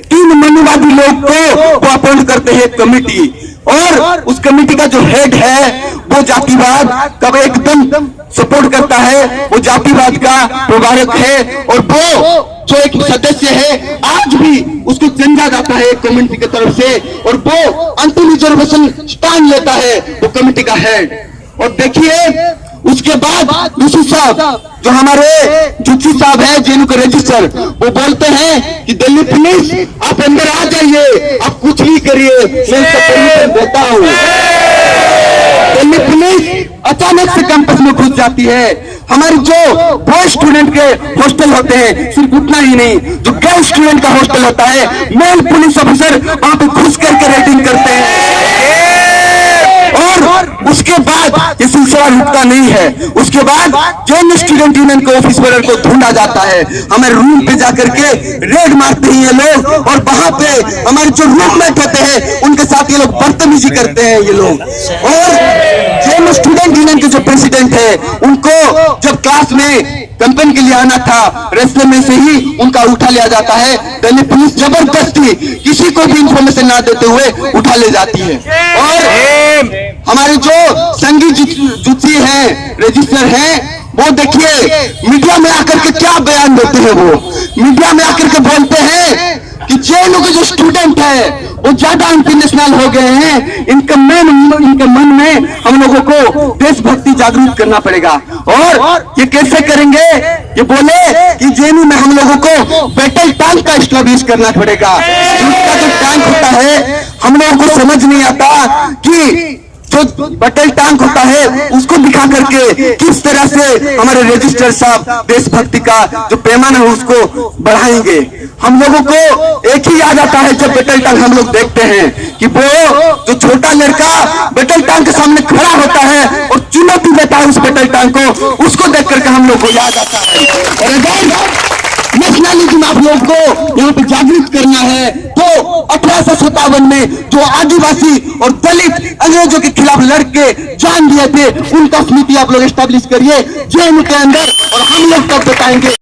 तीन मनुवादी लोग को वो अपॉइंट करते हैं कमेटी, और उस कमेटी का जो हेड है वो जातिवाद का एकदम सपोर्ट करता है, वो जातिवाद का प्रभारक है, और वो जो एक सदस्य है आज भी उसको चंदा जाता है कमेटी की तरफ से, और वो अंतिम रिजर्वेशन स्टैंड लेता है वो कमेटी का हेड। और देखिए उसके बाद ऋषि साहब जो हमारे जुची साहब है जेएनयू के रजिस्टर, वो बोलते हैं कि दिल्ली पुलिस आप अंदर आ जाइए, आप कुछ भी करिए, मैं इसका परमिशन देता हूं। दिल्ली पुलिस अचानक से कैंपस में घुस जाती है। हमारे जो बॉय स्टूडेंट के हॉस्टल होते हैं, सिर्फ उतना ही नहीं, जो गर्ल स्टूडेंट का हॉस्टल होता है, मेल पुलिस ऑफिसर वहां पे घुस करके रेटिंग करते हैं। और उसके बाद ये सिलसिला रुकता नहीं है। उसके बाद जेएनयू स्टूडेंट यूनियन के ऑफिस बेरर को ढूंढा जाता है, हमें रूम पे जाकर के रेड मारते हैं ये लोग, और वहां पे हमारे जो रूममेट होते हैं उनके साथ ये लोग बदतमीजी करते हैं ये लोग। और जेएनयू स्टूडेंट यूनियन के जो प्रेसिडेंट है उनको जब क्लास में कंपेन के लिए आना था, रास्ते में से ही उनका उठा लिया जाता है। दिल्ली पुलिस जबरदस्ती किसी को भी इंफॉर्मेशन ना देते हुए उठा ले जाती है। और हमारे जो संगी जुची हैं, रजिस्टर हैं, वो देखिए मीडिया में आकर के क्या बयान देते हैं। वो मीडिया में आकर के बोलते हैं कि जेएनयू के जो स्टूडेंट है वो ज्यादा इंटरनेशनल हो गए हैं, इनके मन में हम लोगों को देशभक्ति जागरूक करना पड़ेगा। और ये कैसे करेंगे? ये बोले कि जेएनयू में हम लोगों को बैटल टैंक का एस्टैब्लिश करना पड़ेगा। उसका जो टैंक होता है हम लोगों को समझ नहीं आता कि जो बैटल टैंक होता है उसको दिखा करके किस तरह से हमारे रजिस्टर साहब देशभक्ति का जो पैमाना है उसको बढ़ाएंगे। हम लोगों को एक ही याद आता है जब बैटल टैंक हम लोग देखते हैं कि वो जो छोटा लड़का बैटल टैंक के सामने खड़ा होता है और चुनौती देता है उस बैटल टैंक को, उसको देख करके हम लोग को याद आता है। और अगर नेशनलिज्म आप लोग को यहाँ पे जागृत करना है तो 1857 में जो आदिवासी और दलित अंग्रेजों के खिलाफ लड़के जान दिए थे उनका स्मृति आप लोग एस्टैब्लिश करिए जेएनयू के अंदर, और हम लोग तब बताएंगे